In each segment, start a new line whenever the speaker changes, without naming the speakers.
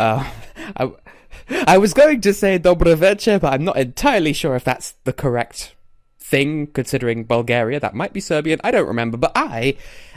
I, I was going to say Dobre večer, but I'm not entirely sure if that's the correct thing, considering Bulgaria. That might be Serbian, I don't remember, but I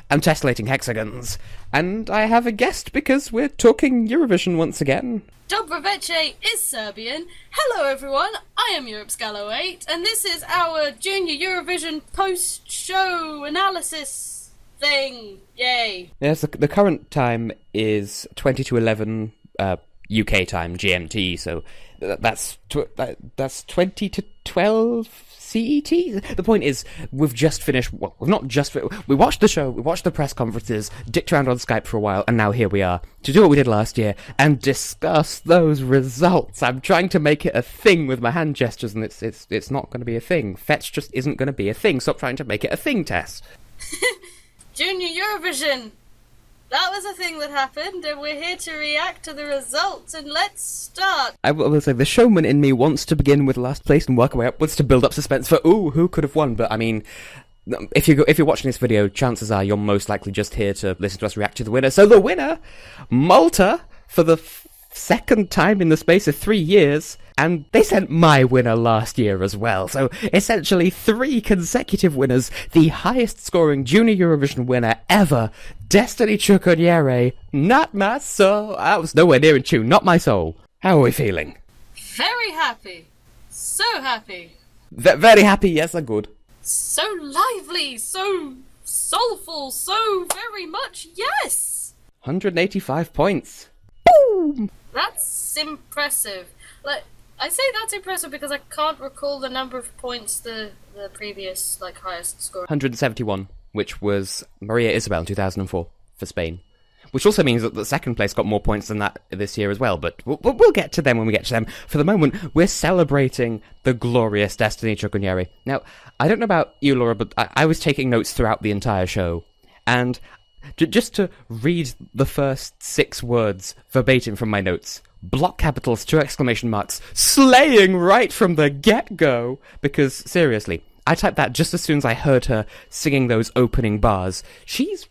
am Tessellating Hexagons, and I have a guest because we're talking Eurovision once again.
Dobre večer is Serbian. Hello everyone, I am EuropeScalo8, and this is our Junior Eurovision post-show analysis thing. Yay!
Yes, the current time is 20 to 11 UK time, GMT, so that's 20 to 12 CET? The point is, we've just finished, well, we've not just, we watched the show, we watched the press conferences, dicked around on Skype for a while, and now here we are, to do what we did last year, and discuss those results. I'm trying to make it a thing with my hand gestures, and it's not going to be a thing. Fetch just isn't going to be a thing. Stop trying to make it a thing, Tess.
Junior Eurovision! That was a thing that happened, and we're here to react to the results, and let's start!
I will say, the showman in me wants to begin with last place and work our way upwards to build up suspense for, ooh, who could have won? But, I mean, if you're watching this video, chances are you're most likely just here to listen to us react to the winner. So the winner, Malta, for the second time in the space of 3 years, and they sent my winner last year as well. So essentially 3 consecutive winners, the highest scoring Junior Eurovision winner ever, Destiny Chukonyere, not my soul. I was nowhere near in tune, not my soul. How are we feeling?
Very happy. So happy.
Very happy, yes, I'm good.
So lively, so soulful, so very much yes!
185 points. Boom!
That's impressive. Like, I say that's impressive because I can't recall the number of points the previous, highest score.
171, which was Maria Isabel in 2004 for Spain. Which also means that the second place got more points than that this year as well, but we'll get to them when we get to them. For the moment, we're celebrating the glorious Destiny Chukonyere. Now, I don't know about you, Laura, but I was taking notes throughout the entire show, and just to read the first 6 words verbatim from my notes: block capitals, 2 exclamation marks, slaying right from the get-go, because, seriously, I typed that just as soon as I heard her singing those opening bars. She's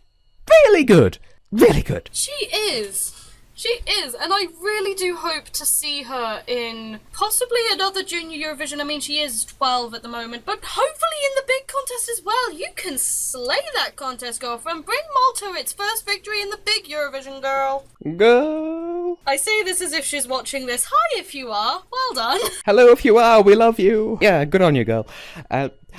really good. Really good.
She is, and I really do hope to see her in possibly another Junior Eurovision. I mean, she is 12 at the moment, but hopefully in the big contest as well. You can slay that contest, girlfriend. Bring Malta its first victory in the big Eurovision, girl.
Go.
I say this as if she's watching this. Hi, if you are. Well done.
Hello, if you are. We love you. Yeah, good on you, girl.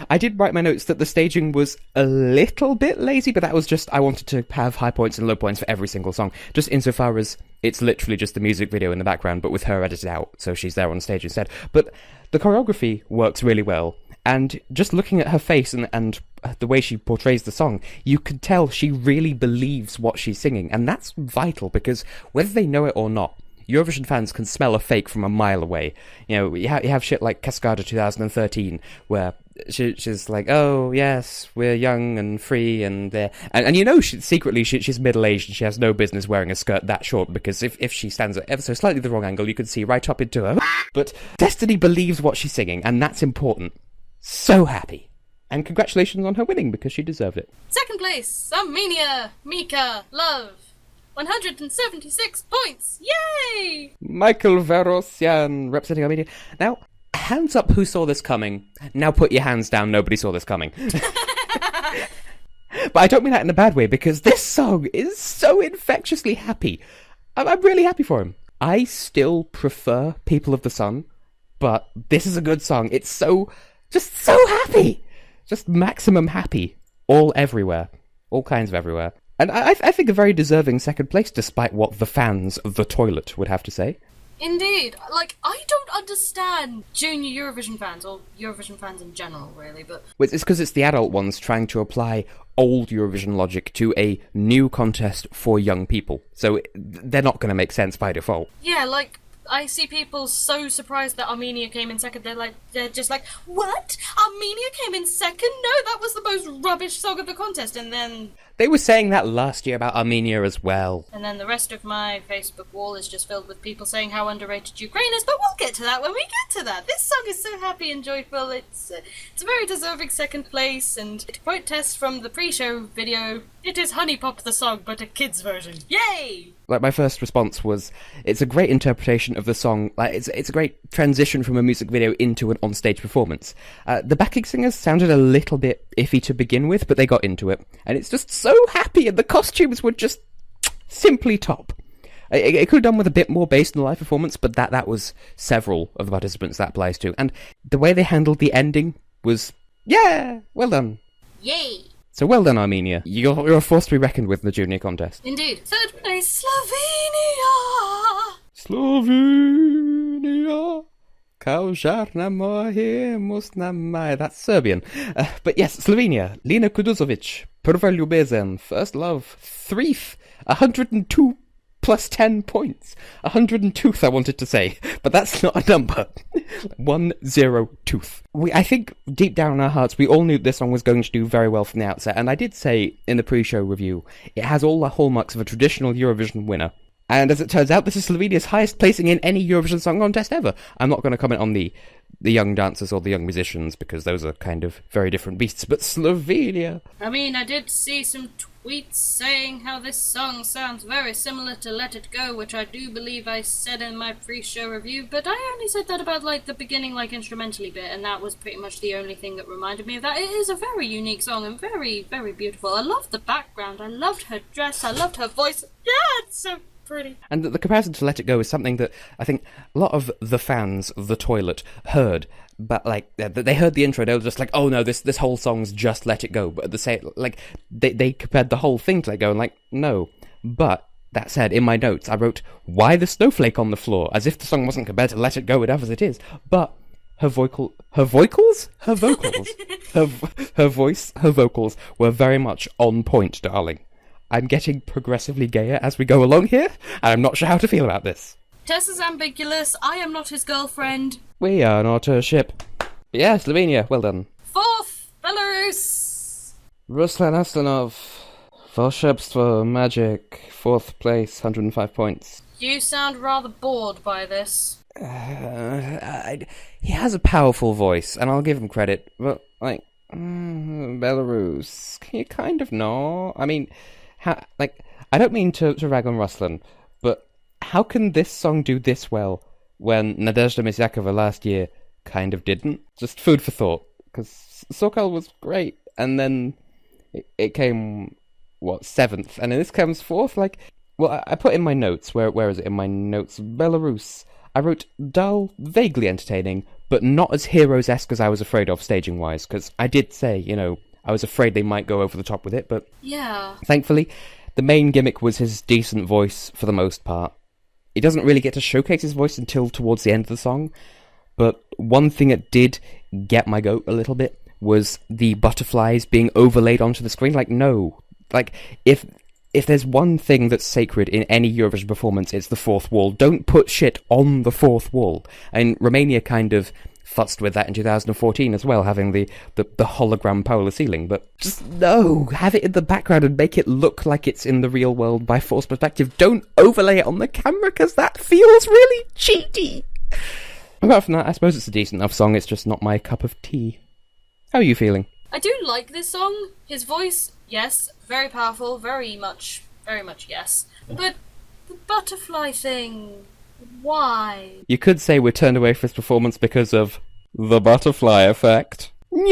I did write my notes that the staging was a little bit lazy, but that was just, I wanted to have high points and low points for every single song, just insofar as it's literally just the music video in the background, but with her edited out, so she's there on stage instead. But the choreography works really well, and just looking at her face and the way she portrays the song, you can tell she really believes what she's singing, and that's vital, because whether they know it or not, Eurovision fans can smell a fake from a mile away. You know, you have shit like Cascada 2013, where she's like, oh, yes, we're young and free, and you know secretly she's middle-aged and she has no business wearing a skirt that short, because if she stands at ever so slightly the wrong angle, you can see right up into her. But Destiny believes what she's singing, and that's important. So happy. And congratulations on her winning, because she deserved it.
Second place, Armenia, Mika, Love. 176 points! Yay!
Michael Verosyan, representing Armenia. Now, hands up who saw this coming. Now put your hands down, nobody saw this coming. But I don't mean that in a bad way, because this song is so infectiously happy. I'm really happy for him. I still prefer People of the Sun, but this is a good song. It's just so happy. Just maximum happy. All everywhere. All kinds of everywhere. And I think a very deserving second place, despite what the fans of the toilet would have to say.
Indeed. I don't understand Junior Eurovision fans, or Eurovision fans in general, really, but...
It's because it's the adult ones trying to apply old Eurovision logic to a new contest for young people. So they're not going to make sense by default.
Yeah, I see people so surprised that Armenia came in second. They're just like, what? Armenia came in second? No, that was the most rubbish song of the contest. And then
They were saying that last year about Armenia as well.
And then the rest of my Facebook wall is just filled with people saying how underrated Ukraine is, but we'll get to that when we get to that. This song is so happy and joyful. It's a very deserving second place, and to quote Tess from the pre-show video, it is Honey Pop the song, but a kid's version. Yay!
Like, my first response was, it's a great interpretation of the song. Like, it's a great transition from a music video into an onstage performance. The backing singers sounded a little bit iffy to begin with, but they got into it. And it's just so happy, and the costumes were just simply top. It could have done with a bit more bass in the live performance, but that was several of the participants that applies to. And the way they handled the ending was, yeah, well done.
Yay!
So well done, Armenia. You're a force to be reckoned with in the junior contest.
Indeed. Third place, Slovenia!
Slovenia. That's Serbian. But yes, Slovenia. Lina Kuduzovic. Prva ljubezen. First love. Threef. 102 plus 10 points. 102th, I wanted to say. But that's not a number. 102th. I think deep down in our hearts, we all knew this song was going to do very well from the outset. And I did say in the pre-show review, it has all the hallmarks of a traditional Eurovision winner. And as it turns out, this is Slovenia's highest placing in any Eurovision Song Contest ever. I'm not going to comment on the young dancers or the young musicians, because those are kind of very different beasts, but Slovenia!
I mean, I did see some tweets saying how this song sounds very similar to Let It Go, which I do believe I said in my pre-show review, but I only said that about, like, the beginning, like, instrumentally bit, and that was pretty much the only thing that reminded me of that. It is a very unique song and very, very beautiful. I loved the background, I loved her dress, I loved her voice. Yeah, it's so pretty.
And the comparison to Let It Go is something that I think a lot of the fans of The Toilet heard, but like they heard the intro, they were just like, oh no, this whole song's just Let It Go. But at the same, like they compared the whole thing to Let It Go, and like, no. But that said, in my notes I wrote, why the snowflake on the floor, as if the song wasn't compared to Let It Go enough as it is. But her vocals were very much on point, darling. I'm getting progressively gayer as we go along here, and I'm not sure how to feel about this.
Tess is ambiguous, I am not his girlfriend.
We are not a ship. But yeah, Slovenia, well done.
Fourth, Belarus.
Ruslan Aslanov, Volshebstvo Magic, 4th place, 105 points.
You sound rather bored by this.
He has a powerful voice, and I'll give him credit, but, like, Belarus, you kind of know. I mean, I don't mean to rag on Ruslan, but how can this song do this well when Nadezhda Misyakova last year kind of didn't? Just food for thought, because Sokol was great, and then it came, 7th, and then this comes 4th? Like, well, I put in my notes, where is it in my notes? Belarus. I wrote dull, vaguely entertaining, but not as Heroes-esque as I was afraid of staging-wise, because I did say, I was afraid they might go over the top with it, but
yeah.
Thankfully, the main gimmick was his decent voice for the most part. He doesn't really get to showcase his voice until towards the end of the song, but one thing that did get my goat a little bit was the butterflies being overlaid onto the screen. Like, no. Like, if there's one thing that's sacred in any Eurovision performance, it's the fourth wall. Don't put shit on the fourth wall. And Romania kind of futzed with that in 2014 as well, having the hologram polar ceiling, but just no, have it in the background and make it look like it's in the real world by forced perspective. Don't overlay it on the camera, because that feels really cheaty. Apart from that, I suppose it's a decent enough song, it's just not my cup of tea. How are you feeling?
I do like this song. His voice, yes, very powerful, very much yes, but the butterfly thing... Why?
You could say we're turned away from his performance because of the butterfly effect.
But,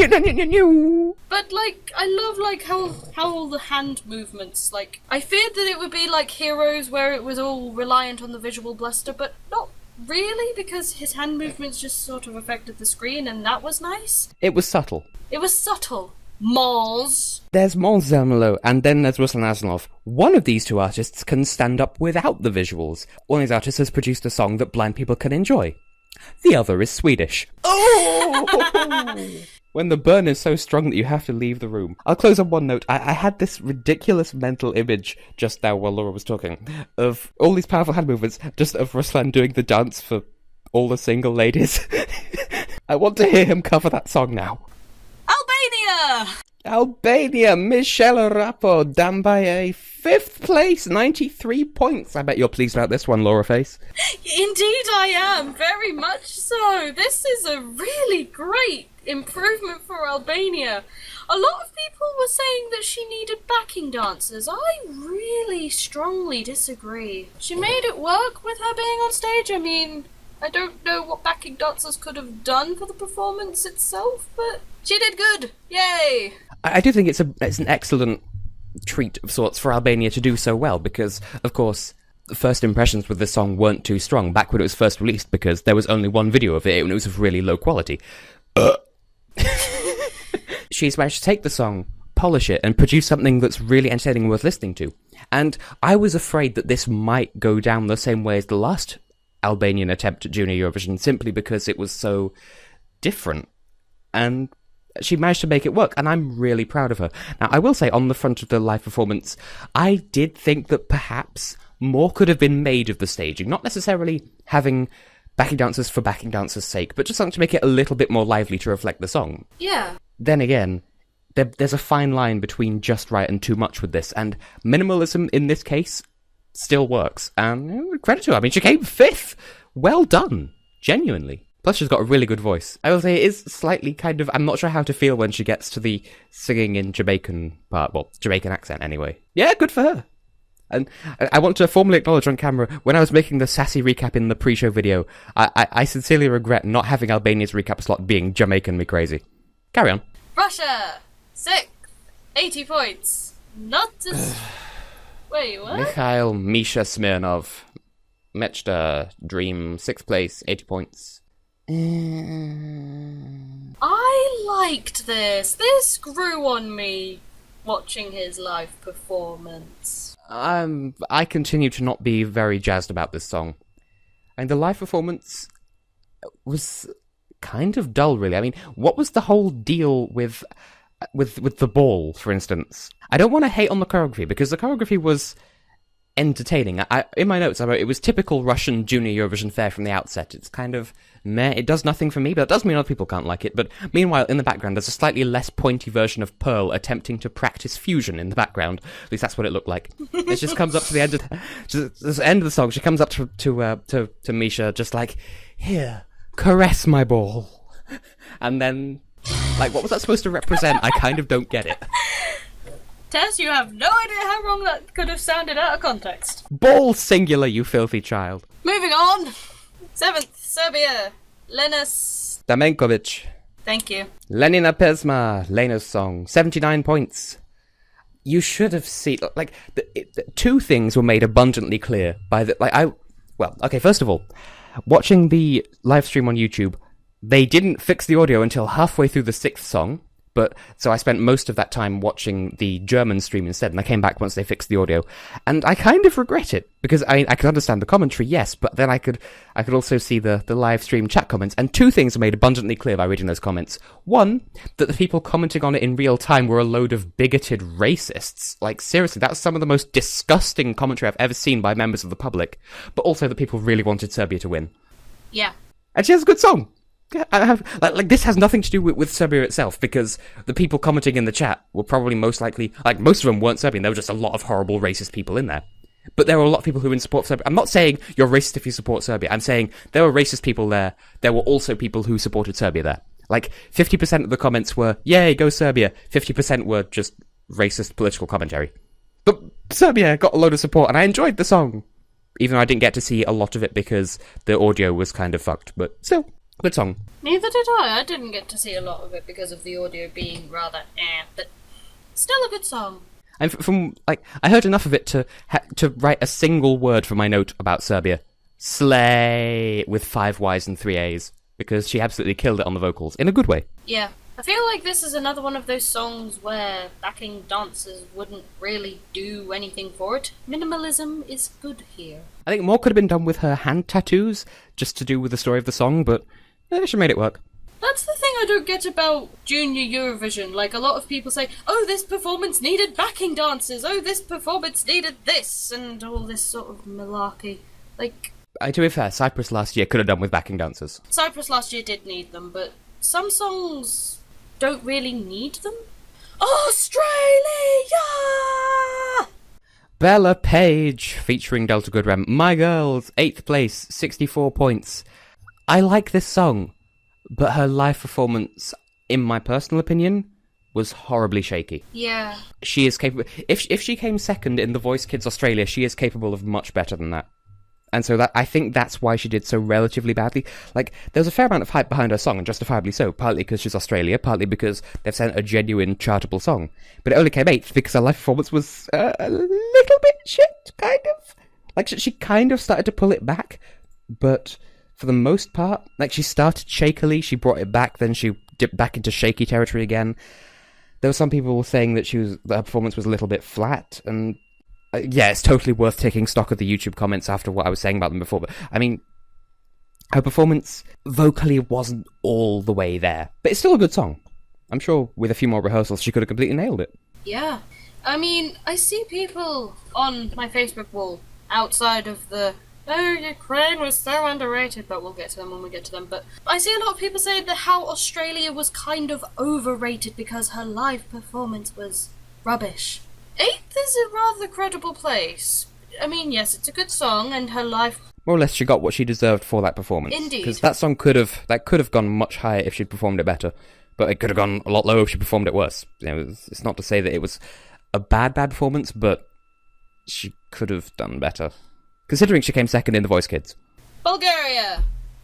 like, I love, like, how all the hand movements, like, I feared that it would be like Heroes where it was all reliant on the visual bluster, but not really, because his hand movements just sort of affected the screen, and that was nice.
It was subtle.
It was subtle. Mons.
There's Mons Zermelo, and then there's Ruslan Aslanov. One of these two artists can stand up without the visuals. One of these artists has produced a song that blind people can enjoy. The other is Swedish. Oh! When the burn is so strong that you have to leave the room. I'll close on one note. I had this ridiculous mental image just now while Laura was talking of all these powerful hand movements, just of Ruslan doing the dance for all the single ladies. I want to hear him cover that song now.
ALBANIA!
Albania, Michelle Rapo, down by a 5th place, 93 points. I bet you're pleased about this one, Laura Face.
Indeed I am, very much so. This is a really great improvement for Albania. A lot of people were saying that she needed backing dancers. I really strongly disagree. She made it work with her being on stage. I mean, I don't know what backing dancers could have done for the performance itself, but she did good. Yay!
I do think it's an excellent treat of sorts for Albania to do so well, because, of course, the first impressions with this song weren't too strong back when it was first released, because there was only one video of it and it was of really low quality. She's managed to take the song, polish it, and produce something that's really entertaining and worth listening to. And I was afraid that this might go down the same way as the last Albanian attempt at Junior Eurovision, simply because it was so different. And she managed to make it work, and I'm really proud of her. Now, I will say, on the front of the live performance, I did think that perhaps more could have been made of the staging. Not necessarily having backing dancers for backing dancers' sake, but just something to make it a little bit more lively to reflect the song.
Yeah.
Then again, there's a fine line between just right and too much with this, and minimalism in this case still works. And credit to her. I mean, she came 5th. Well done. Genuinely. Plus, she's got a really good voice. I will say it is slightly kind of... I'm not sure how to feel when she gets to the singing in Jamaican part. Well, Jamaican accent, anyway. Yeah, good for her. And I want to formally acknowledge on camera, when I was making the sassy recap in the pre-show video, I sincerely regret not having Albania's recap slot being Jamaican me crazy. Carry on.
Russia, 6th, 80 points. Not as... Wait, what?
Mikhail Misha Smirnov. Mechta Dream, 6th place, 80 points.
I liked this. This grew on me watching his live performance.
I continue to not be very jazzed about this song. And the live performance was kind of dull, really. I mean, what was the whole deal with the ball, for instance? I don't want to hate on the choreography, because the choreography was entertaining. In my notes, I wrote it was typical Russian Junior Eurovision fare from the outset. It's kind of meh. It does nothing for me, but it doesn't mean other people can't like it. But meanwhile, in the background, there's a slightly less pointy version of Pearl attempting to practice fusion in the background. At least that's what it looked like. It just comes up to the end of the end of the song. She comes up to Misha, just like, here, caress my ball, and then, like, what was that supposed to represent? I kind of don't get it.
Tess, you have no idea how wrong that could have sounded out of context.
Ball singular, you filthy child.
Moving on. 7th, Serbia. Lenas.
Damenkovic.
Thank you.
Lenina Pesma, Lena's song, 79 points. You should have seen, like, two things were made abundantly clear by first of all, watching the live stream on YouTube, they didn't fix the audio until halfway through the 6th song. But so I spent most of that time watching the German stream instead, and I came back once they fixed the audio, and I kind of regret it, because I could understand the commentary, yes, but then I could also see the live stream chat comments, and two things were made abundantly clear by reading those comments. One, that the people commenting on it in real time were a load of bigoted racists. Like, seriously, that's some of the most disgusting commentary I've ever seen by members of the public, but also that people really wanted Serbia to win.
Yeah.
And she has a good song. This has nothing to do with Serbia itself, because the people commenting in the chat were probably most likely, like, most of them weren't Serbian. There were just a lot of horrible racist people in there. But there were a lot of people who were in support of Serbia. I'm not saying you're racist if you support Serbia. I'm saying there were racist people there. There were also people who supported Serbia there. Like, 50% of the comments were, yay, go Serbia. 50% were just racist political commentary. But Serbia got a load of support, and I enjoyed the song. Even though I didn't get to see a lot of it because the audio was kind of fucked. But still, good song.
Neither did I. I didn't get to see a lot of it because of the audio being rather but still a good song.
And I heard enough of it to write a single word for my note about Serbia. Slay, with 5 Ys and 3 As, because she absolutely killed it on the vocals, in a good way.
Yeah. I feel like this is another one of those songs where backing dancers wouldn't really do anything for it. Minimalism is good here.
I think more could have been done with her hand tattoos, just to do with the story of the song, but she made it work.
That's the thing I don't get about Junior Eurovision. Like, a lot of people say, oh, this performance needed backing dancers, oh, this performance needed this, and all this sort of malarkey. Like...
To be fair, Cyprus last year could have done with backing dancers.
Cyprus last year did need them, but some songs don't really need them. Australia!
Bella Page, featuring Delta Goodrem. My Girls, 8th place, 64 points. I like this song, but her live performance, in my personal opinion, was horribly shaky.
Yeah.
She is capable... If she came second in The Voice Kids Australia, she is capable of much better than that. And so I think that's why she did so relatively badly. Like, there was a fair amount of hype behind her song, and justifiably so, partly because she's Australia, partly because they've sent a genuine chartable song. But it only came 8th because her live performance was a little bit shit, kind of. Like, she kind of started to pull it back, but for the most part, like, she started shakily, she brought it back, then she dipped back into shaky territory again. There were some people saying that her performance was a little bit flat, and yeah, it's totally worth taking stock of the YouTube comments after what I was saying about them before, but, I mean, her performance vocally wasn't all the way there. But it's still a good song. I'm sure with a few more rehearsals she could have completely nailed it.
Yeah. I mean, I see people on my Facebook wall outside of the, oh, Ukraine was so underrated, but we'll get to them when we get to them. But I see a lot of people say that how Australia was kind of overrated because her live performance was rubbish. 8th is a rather credible place. I mean, yes, it's a good song, and her live...
More or less, she got what she deserved for that performance.
Indeed.
Because that song could have gone much higher if she'd performed it better, but it could have gone a lot lower if she performed it worse. You know, it's not to say that it was a bad performance, but she could have done better. Considering she came second in The Voice Kids.
Bulgaria,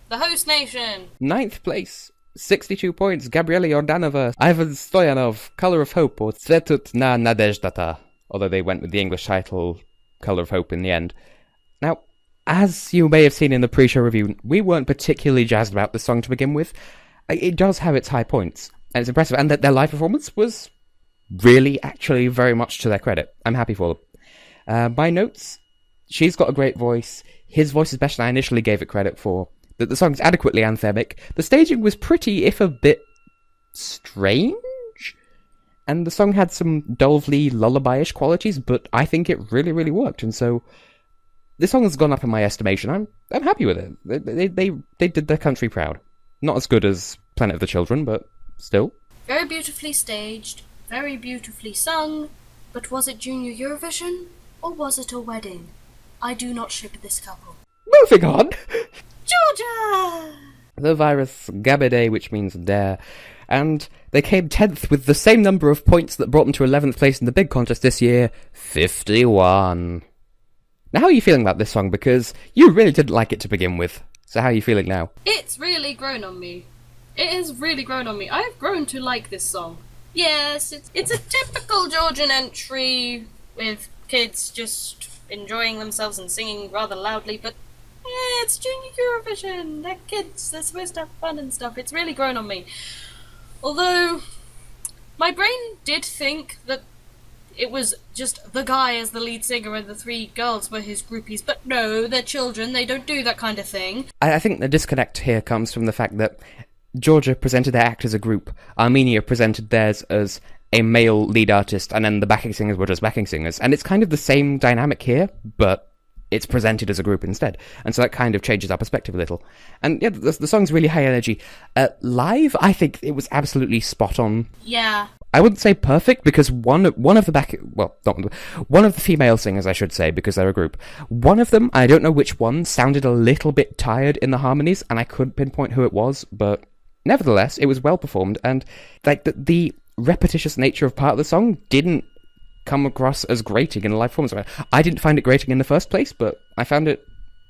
the host nation.
9th place, 62 points, Gabriela Yordanova, Ivan Stoyanov, Colour of Hope, or Tsetut na Nadejdata, although they went with the English title Colour of Hope in the end. Now, as you may have seen in the pre-show review, we weren't particularly jazzed about this song to begin with. It does have its high points, and it's impressive, and that their live performance was really, actually, very much to their credit. I'm happy for them. My notes, she's got a great voice, his voice is better than I initially gave it credit for, that the song's adequately anthemic, the staging was pretty, if a bit strange, and the song had some dolefully lullaby-ish qualities, but I think it really, really worked, and so this song has gone up in my estimation. I'm happy with it. They did their country proud. Not as good as Planet of the Children, but still.
Very beautifully staged, very beautifully sung, but was it Junior Eurovision, or was it a wedding? I do not ship this couple.
Moving on!
Georgia!
The virus Gabede, which means dare, and they came 10th with the same number of points that brought them to 11th place in the big contest this year, 51. Now, how are you feeling about this song? Because you really didn't like it to begin with. So how are you feeling now?
It's really grown on me. It has really grown on me. I've grown to like this song. Yes, it's a typical Georgian entry with kids just enjoying themselves and singing rather loudly, but yeah, it's Junior Eurovision. They're kids. They're supposed to have fun and stuff. It's really grown on me. Although, my brain did think that it was just the guy as the lead singer and the 3 girls were his groupies, but no, they're children, they don't do that kind of thing.
I think the disconnect here comes from the fact that Georgia presented their act as a group, Armenia presented theirs as a male lead artist, and then the backing singers were just backing singers. And it's kind of the same dynamic here, but it's presented as a group instead. And so that kind of changes our perspective a little. And yeah, the song's really high energy. Live, I think it was absolutely spot on.
Yeah.
I wouldn't say perfect, because one of the female singers, I should say, because they're a group, one of them, I don't know which one, sounded a little bit tired in the harmonies, and I couldn't pinpoint who it was, but nevertheless, it was well performed, and like the repetitious nature of part of the song didn't come across as grating in a live performance. I didn't find it grating in the first place, but I found it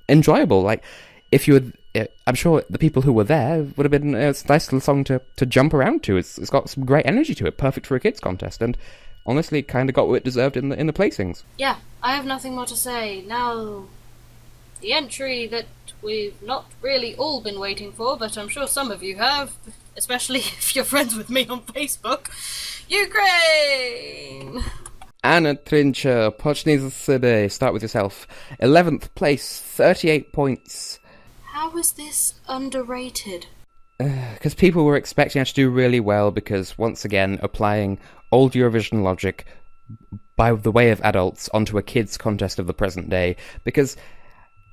enjoyable. Like, if you were, I'm sure the people who were there would have been a nice little song to jump around to. It's got some great energy to it, perfect for a kids contest, and honestly, kind of got what it deserved in the placings.
Yeah, I have nothing more to say. Now, the entry that we've not really all been waiting for, but I'm sure some of you have, especially if you're friends with me on Facebook. Ukraine!
Anna Trincher, Pochnij za siebie, start with yourself. 11th place, 38 points.
How is this underrated?
Because people were expecting her to do really well, because, once again, applying old Eurovision logic by the way of adults onto a kids' contest of the present day, because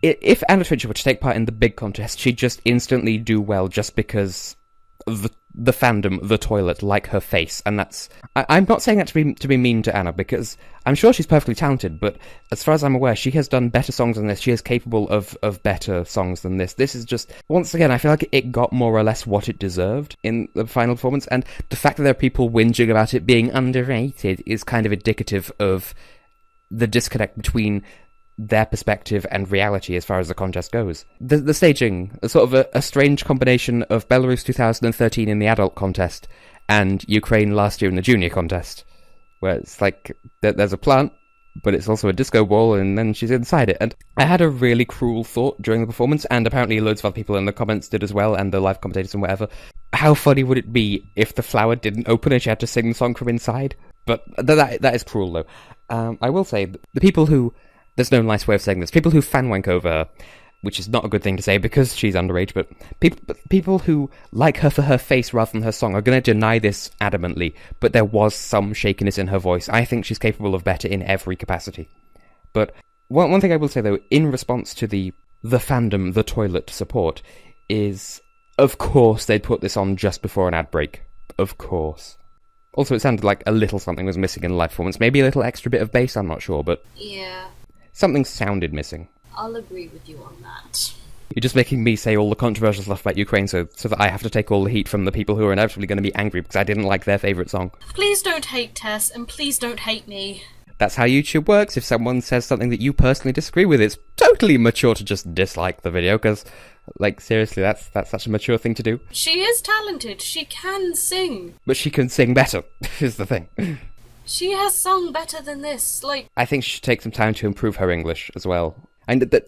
if Anna Trincher were to take part in the big contest, she'd just instantly do well just because the fandom, the toilet, like her face, and that's... I'm not saying that to be mean to Anna, because I'm sure she's perfectly talented, but as far as I'm aware, she has done better songs than this. She is capable of better songs than this. This is just... Once again, I feel like it got more or less what it deserved in the final performance, and the fact that there are people whinging about it being underrated is kind of indicative of the disconnect between their perspective and reality as far as the contest goes. The staging, sort of a strange combination of Belarus 2013 in the adult contest and Ukraine last year in the junior contest, where it's like, there's a plant, but it's also a disco ball, and then she's inside it. And I had a really cruel thought during the performance, and apparently loads of other people in the comments did as well, and the live commentators and whatever. How funny would it be if the flower didn't open and she had to sing the song from inside? But that is cruel, though. I will say, the people who... There's no nice way of saying this. People who fan-wank over her, which is not a good thing to say because she's underage, but people who like her for her face rather than her song are going to deny this adamantly, but there was some shakiness in her voice. I think she's capable of better in every capacity. But one thing I will say, though, in response to the fandom, the toilet support, is, of course, they'd put this on just before an ad break. Of course. Also, it sounded like a little something was missing in the live performance. Maybe a little extra bit of bass, I'm not sure, but...
Yeah.
Something sounded missing.
I'll agree with you on that.
You're just making me say all the controversial stuff about Ukraine so that I have to take all the heat from the people who are inevitably going to be angry because I didn't like their favourite song.
Please don't hate Tess, and please don't hate me.
That's how YouTube works. If someone says something that you personally disagree with, it's totally mature to just dislike the video, because, like, seriously, that's such a mature thing to do.
She is talented. She can sing.
But she can sing better, is the thing.
She has sung better than this, like...
I think she should take some time to improve her English as well. And the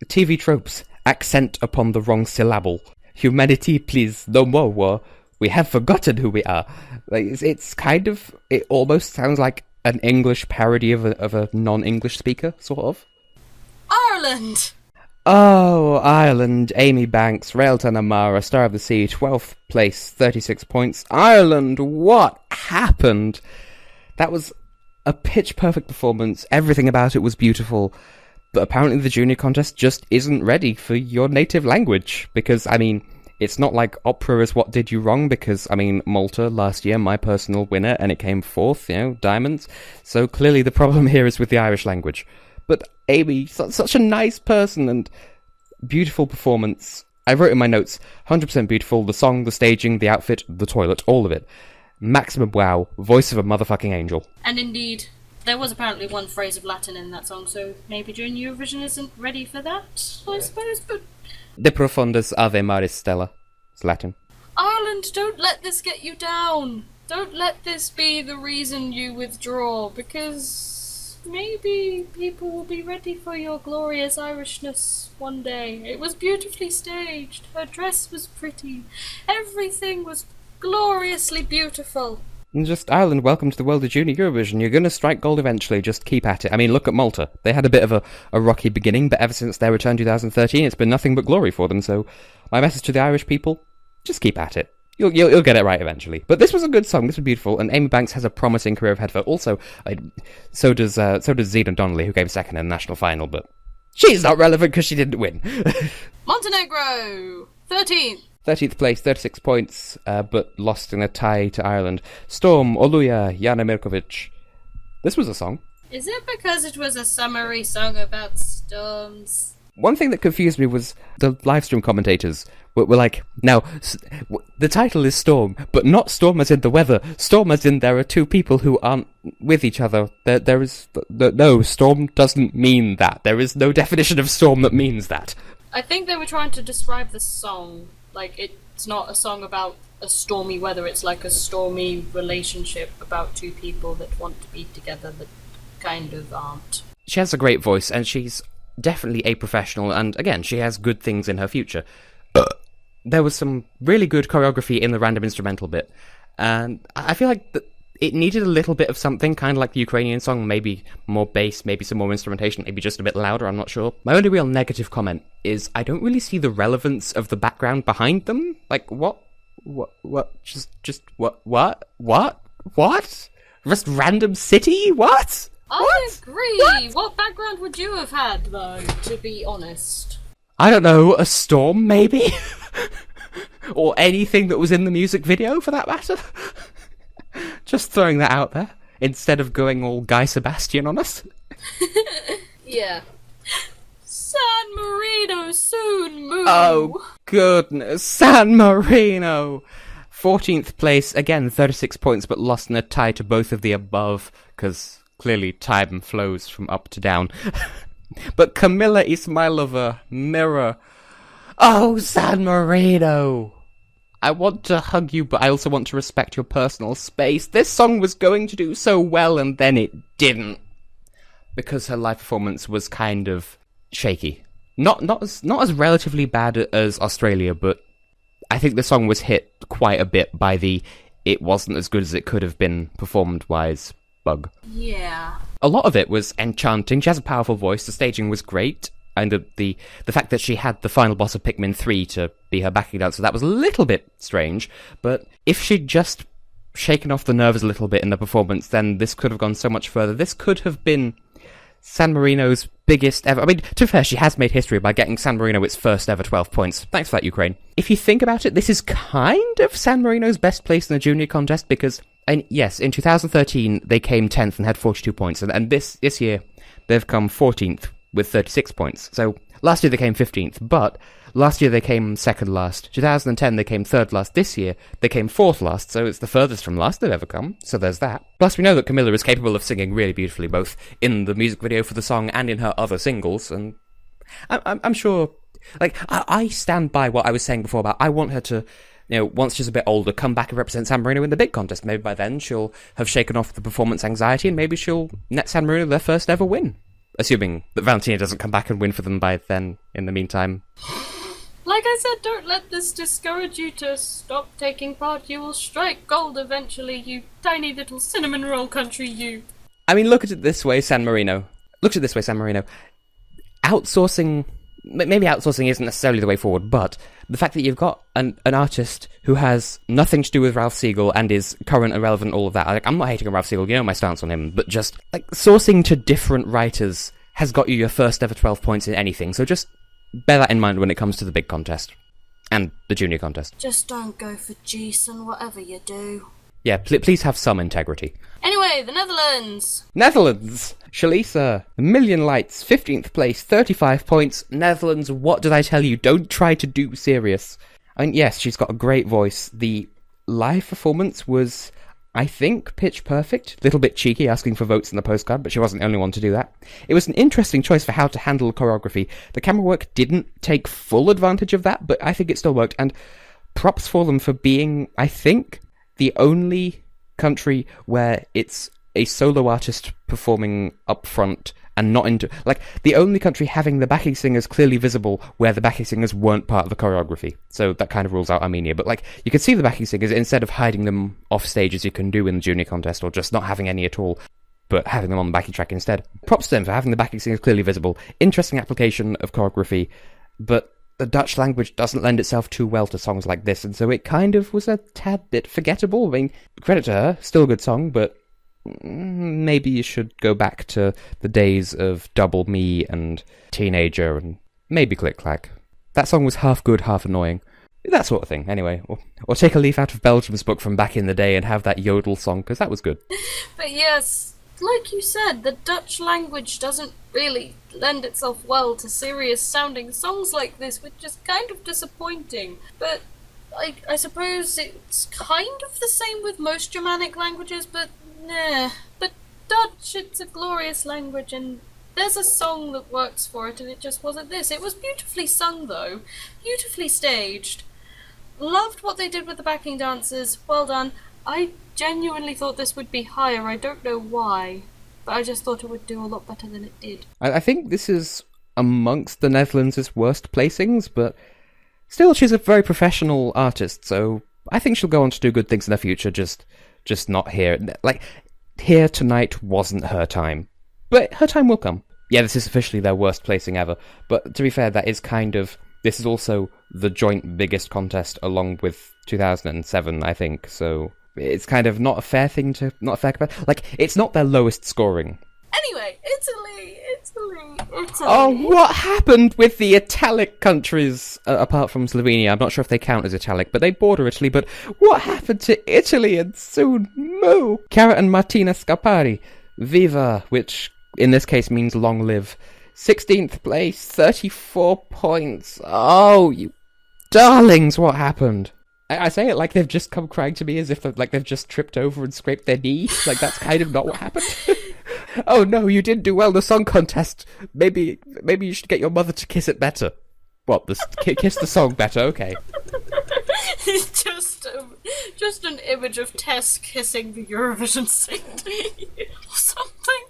TV tropes, accent upon the wrong syllable. Humanity, please, no more war. We have forgotten who we are. Like, it's kind of... It almost sounds like an English parody of a non-English speaker, sort of.
Ireland!
Oh, Ireland, Amy Banks, Railton Amara, Star of the Sea, 12th place, 36 points. Ireland, what happened? That was a pitch-perfect performance. Everything about it was beautiful. But apparently the junior contest just isn't ready for your native language. Because, I mean, it's not like opera is what did you wrong. Because, I mean, Malta last year, my personal winner, and it came fourth, diamonds. So clearly the problem here is with the Irish language. But Amy, such a nice person and beautiful performance. I wrote in my notes, 100% beautiful. The song, the staging, the outfit, the toilet, all of it. Maximum wow, voice of a motherfucking angel.
And indeed, there was apparently one phrase of Latin in that song, so maybe junior Eurovision isn't ready for that, I suppose, but...
De profundis ave maris stella. It's Latin.
Ireland, don't let this get you down. Don't let this be the reason you withdraw, because maybe people will be ready for your glorious Irishness one day. It was beautifully staged. Her dress was pretty. Everything was gloriously beautiful.
And just, Ireland, welcome to the world of junior Eurovision. You're going to strike gold eventually, just keep at it. I mean, look at Malta. They had a bit of a rocky beginning, but ever since their return 2013, it's been nothing but glory for them. So my message to the Irish people, just keep at it. You'll get it right eventually. But this was a good song, this was beautiful, and Amy Banks has a promising career ahead of her. Also, so does Zena Donnelly, who came second in the national final, but she's not relevant because she didn't win.
Montenegro! 13th!
13th place, 36 points, but lost in a tie to Ireland. Storm, Oluya, Jana Mirkovic. This was a song.
Is it because it was a summary song about storms?
One thing that confused me was the livestream commentators were like, now, the title is Storm, but not Storm as in the weather. Storm as in there are two people who aren't with each other. There is... No, Storm doesn't mean that. There is no definition of Storm that means that.
I think they were trying to describe the song. Like, it's not a song about a stormy weather, it's like a stormy relationship about two people that want to be together that kind of aren't.
She has a great voice, and she's definitely a professional, and again, she has good things in her future. There was some really good choreography in the random instrumental bit, and I feel like it needed a little bit of something, kind of like the Ukrainian song, maybe more bass, maybe some more instrumentation, maybe just a bit louder, I'm not sure. My only real negative comment is I don't really see the relevance of the background behind them. Like, what? Just random city? What?
I agree! What background would you have had, though, to be honest?
I don't know, a storm, maybe? Or anything that was in the music video, for that matter. Just throwing that out there, instead of going all Guy Sebastian on us.
Yeah. San Marino soon move!
Oh, goodness. San Marino! 14th place, again, 36 points, but lost in a tie to both of the above, because clearly time flows from up to down. But Camilla Ismailova, Mirror. Oh, San Marino! I want to hug you, but I also want to respect your personal space. This song was going to do so well, and then it didn't. Because her live performance was kind of shaky. Not as relatively bad as Australia, but I think the song was hit quite a bit by the it wasn't as good as it could have been performed-wise bug.
Yeah.
A lot of it was enchanting. She has a powerful voice. The staging was great. And the fact that she had the final boss of Pikmin 3 to be her backing dancer, that was a little bit strange. But if she'd just shaken off the nerves a little bit in the performance, then this could have gone so much further. This could have been San Marino's biggest ever... I mean, to be fair, she has made history by getting San Marino its first ever 12 points. Thanks for that, Ukraine. If you think about it, this is kind of San Marino's best place in the junior contest, because, and yes, in 2013, they came 10th and had 42 points, and this year, they've come 14th with 36 points. So, last year they came 15th, but last year they came second last. 2010 they came third last. This year they came fourth last, so it's the furthest from last they've ever come. So there's that. Plus we know that Camilla is capable of singing really beautifully, both in the music video for the song and in her other singles, and I'm sure... Like, I stand by what I was saying before about I want her to, you know, once she's a bit older, come back and represent San Marino in the big contest. Maybe by then she'll have shaken off the performance anxiety, and maybe she'll net San Marino their first ever win. Assuming that Valentina doesn't come back and win for them by then, in the meantime.
Like I said, don't let this discourage you to stop taking part. You will strike gold eventually, you tiny little cinnamon roll country, you.
I mean, look at it this way, San Marino. Look at it this way, San Marino. Outsourcing... Maybe outsourcing isn't necessarily the way forward, but the fact that you've got an artist who has nothing to do with Ralph Siegel and is current and relevant, all of that. Like, I'm not hating on Ralph Siegel, you know my stance on him, but just, like, sourcing to different writers has got you your first ever 12 points in anything, so just bear that in mind when it comes to the big contest. And the junior contest.
Just don't go for Jason, whatever you do.
Yeah, please have some integrity.
Anyway, the Netherlands!
Netherlands! Shalisa, Million Lights, 15th place, 35 points. Netherlands, what did I tell you? Don't try to do serious. I mean, yes, she's got a great voice. The live performance was, I think, pitch perfect. Little bit cheeky asking for votes in the postcard, but she wasn't the only one to do that. It was an interesting choice for how to handle choreography. The camera work didn't take full advantage of that, but I think it still worked. And props for them for being, I think, the only country where it's a solo artist performing up front and not into... Like, the only country having the backing singers clearly visible where the backing singers weren't part of the choreography. So that kind of rules out Armenia. But, like, you can see the backing singers instead of hiding them off stage as you can do in the junior contest, or just not having any at all, but having them on the backing track instead. Props to them for having the backing singers clearly visible. Interesting application of choreography, but the Dutch language doesn't lend itself too well to songs like this, and so it kind of was a tad bit forgettable. I mean, credit to her, still a good song, but maybe you should go back to the days of Double Me and Teenager and maybe Click Clack. That song was half good, half annoying. That sort of thing, anyway. Or take a leaf out of Belgium's book from back in the day and have that yodel song, because that was good.
But yes, like you said, the Dutch language doesn't really lend itself well to serious-sounding songs like this, which is kind of disappointing. But I suppose it's kind of the same with most Germanic languages, but nah. But Dutch, it's a glorious language, and there's a song that works for it, and it just wasn't this. It was beautifully sung, though. Beautifully staged. Loved what they did with the backing dancers. Well done. I genuinely thought this would be higher. I don't know why, but I just thought it would do a lot better than it did.
I think this is amongst the Netherlands' worst placings, but still, she's a very professional artist, so I think she'll go on to do good things in the future, just not here. Like, here tonight wasn't her time. But her time will come. Yeah, this is officially their worst placing ever, but to be fair, that is kind of... This is also the joint biggest contest along with 2007, I think, so it's kind of not a fair thing to... Not a fair... Like, it's not their lowest scoring.
Anyway, Italy! It's Italy.
Oh, what happened with the Italic countries, apart from Slovenia? I'm not sure if they count as Italic, but they border Italy. But what happened to Italy and soon moo? Cara and Martina Scappari, Viva, which in this case means long live. 16th place, 34 points. Oh, you darlings, what happened? I say it like they've just come crying to me as if they've just tripped over and scraped their knee. Like, that's kind of not what happened. Oh no, you didn't do well in the song contest. Maybe you should get your mother to kiss it better. What, kiss the song better? Okay.
It's just an image of Tess kissing the Eurovision CD or something.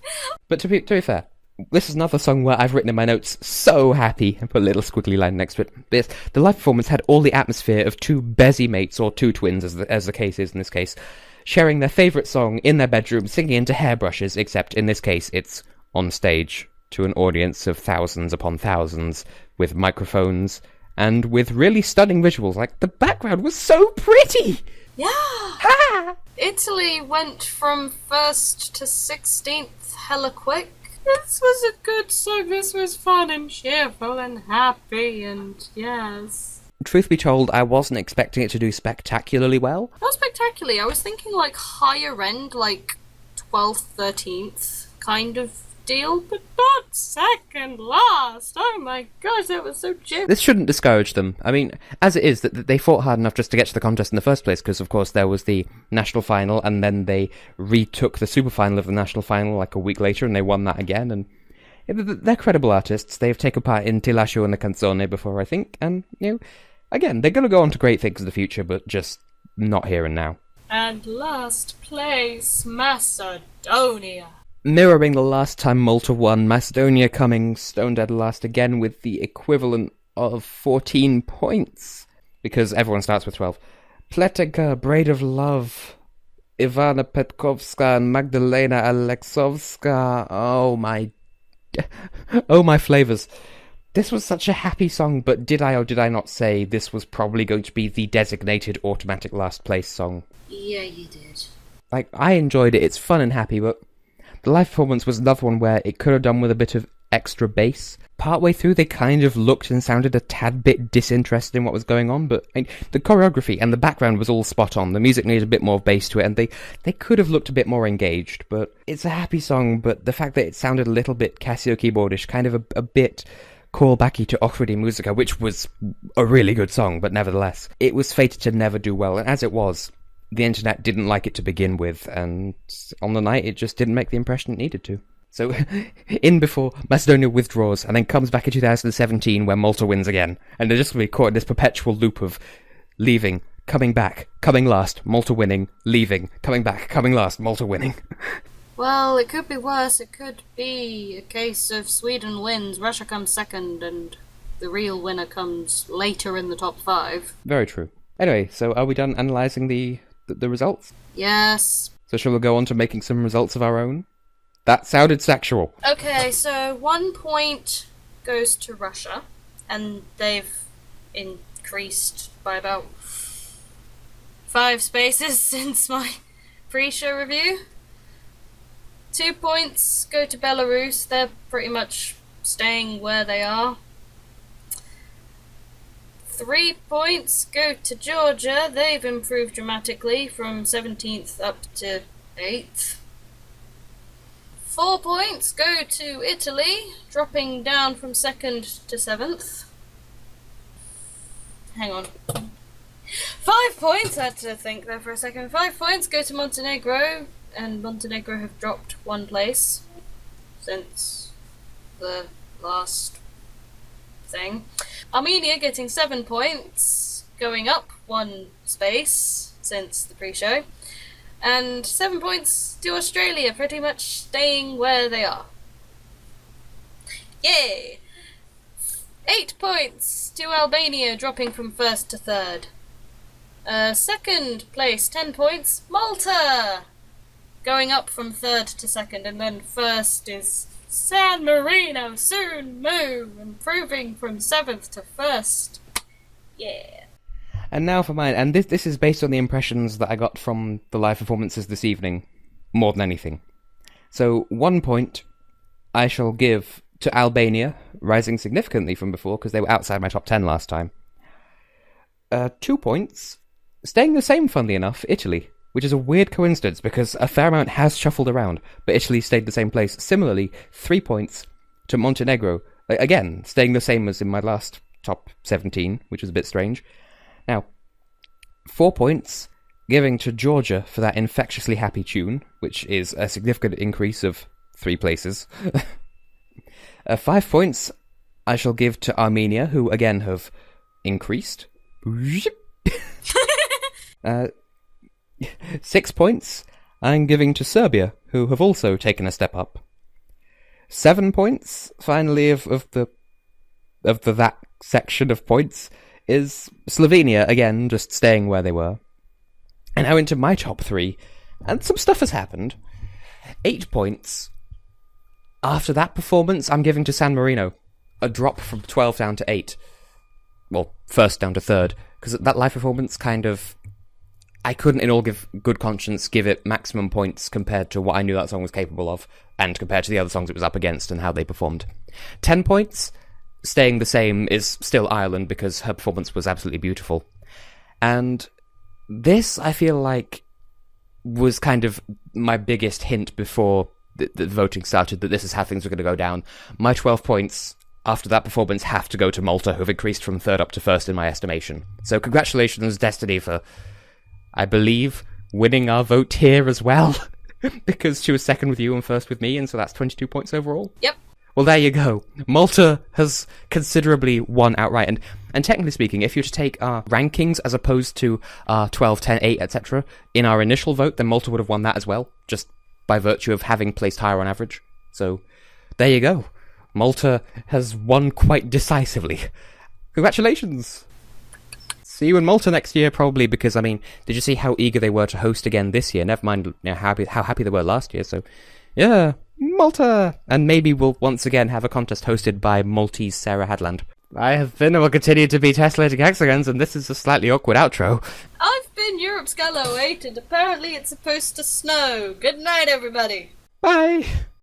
But to be fair, this is another song where I've written in my notes, so happy, and put a little squiggly line next to it. The live performance had all the atmosphere of two Bezzy mates, or two twins, as the case is in this case, sharing their favourite song in their bedroom, singing into hairbrushes, except in this case it's on stage to an audience of thousands upon thousands, with microphones, and with really stunning visuals. Like, the background was so pretty!
Yeah!
Ha!
Italy went from 1st to 16th hella quick. This was a good song. This was fun and cheerful and happy and yes.
Truth be told, I wasn't expecting it to do spectacularly well.
Not spectacularly. I was thinking like higher end, like 12th, 13th kind of deal, but not second last. Oh my gosh, that was so cheerful.
This shouldn't discourage them. I mean, as it is, that they fought hard enough just to get to the contest in the first place, because of course there was the national final, and then they retook the super final of the national final like a week later, and they won that again, and they're credible artists. They've taken part in Ti lascio una canzone before, I think, and, again, they're going to go on to great things in the future, but just not here and now.
And last place, Macedonia.
Mirroring the last time Malta won, Macedonia coming stone dead last again with the equivalent of 14 points. Because everyone starts with 12. Pletica, Braid of Love, Ivana Petkovska and Magdalena Alexovska. Oh my flavours. This was such a happy song, but did I or did I not say this was probably going to be the designated automatic last place song?
Yeah, you did.
Like, I enjoyed it, it's fun and happy, but the live performance was another one where it could have done with a bit of extra bass. Partway through, they kind of looked and sounded a tad bit disinterested in what was going on, but the choreography and the background was all spot on. The music needed a bit more bass to it, and they could have looked a bit more engaged, but it's a happy song, but the fact that it sounded a little bit Casio keyboardish, kind of a bit callbacky to Ochra di Musica, which was a really good song, but nevertheless, it was fated to never do well, and as it was, the internet didn't like it to begin with, and on the night it just didn't make the impression it needed to. So, in before Macedonia withdraws, and then comes back in 2017 where Malta wins again, and they're just going to be caught in this perpetual loop of leaving, coming back, coming last, Malta winning, leaving, coming back, coming last, Malta winning.
Well, it could be worse. It could be a case of Sweden wins, Russia comes second, and the real winner comes later in the top 5.
Very true. Anyway, so are we done analysing the results?
Yes.
So shall we go on to making some results of our own? That sounded sexual.
Okay, so 1 point goes to Russia, and they've increased by about 5 spaces since my pre-show review. 2 points go to Belarus. They're pretty much staying where they are. 3 points go to Georgia. They've improved dramatically from 17th up to 8th. 4 points go to Italy, dropping down from 2nd to 7th. Hang on. 5 points, I had to think there for a second. 5 points go to Montenegro, and Montenegro have dropped 1 place since the last thing. Armenia getting 7 points, going up 1 space since the pre-show. And 7 points to Australia, pretty much staying where they are. Yay! 8 points to Albania, dropping from 1st to 3rd. 2nd place, 10 points, Malta! Going up from 3rd to 2nd, and then 1st is San Marino, soon moo, improving from 7th to 1st. Yeah.
And now for mine, and this is based on the impressions that I got from the live performances this evening, more than anything. So 1 point I shall give to Albania, rising significantly from before because they were outside my top 10 last time. 2 points. Staying the same, funnily enough, Italy, which is a weird coincidence because a fair amount has shuffled around, but Italy stayed the same place. Similarly, 3 points to Montenegro. Again, staying the same as in my last top 17, which was a bit strange. Now, 4 points giving to Georgia for that infectiously happy tune, which is a significant increase of 3 places. 5 points I shall give to Armenia, who again have increased. 6 points I'm giving to Serbia, who have also taken a step up. 7 points, finally, of that section of points, is Slovenia, again, just staying where they were. And now into my top 3, and some stuff has happened. 8 points. After that performance, I'm giving to San Marino. A drop from 12 down to 8. Well, first down to third. Because that live performance kind of... I couldn't in all good conscience give it maximum points compared to what I knew that song was capable of, and compared to the other songs it was up against and how they performed. 10 points, staying the same, is still Ireland because her performance was absolutely beautiful. And this, I feel like, was kind of my biggest hint before the voting started that this is how things were going to go down. My 12 points after that performance have to go to Malta, who have increased from third up to first in my estimation. So congratulations, Destiny, for... I believe, winning our vote here as well, because she was second with you and first with me, and so that's 22 points overall.
Yep.
Well, there you go. Malta has considerably won outright, and technically speaking, if you were to take our rankings as opposed to our 12, 10, 8, etc., in our initial vote, then Malta would have won that as well, just by virtue of having placed higher on average. So, there you go. Malta has won quite decisively. Congratulations! See you in Malta next year, probably, because, I mean, did you see how eager they were to host again this year? Never mind how happy they were last year, so, yeah, Malta! And maybe we'll once again have a contest hosted by Maltese Sarah Hadland. I have been and will continue to be Tessellating Hexagons, and this is a slightly awkward outro.
I've been Europe's Gallo 8, and apparently it's supposed to snow. Good night, everybody.
Bye!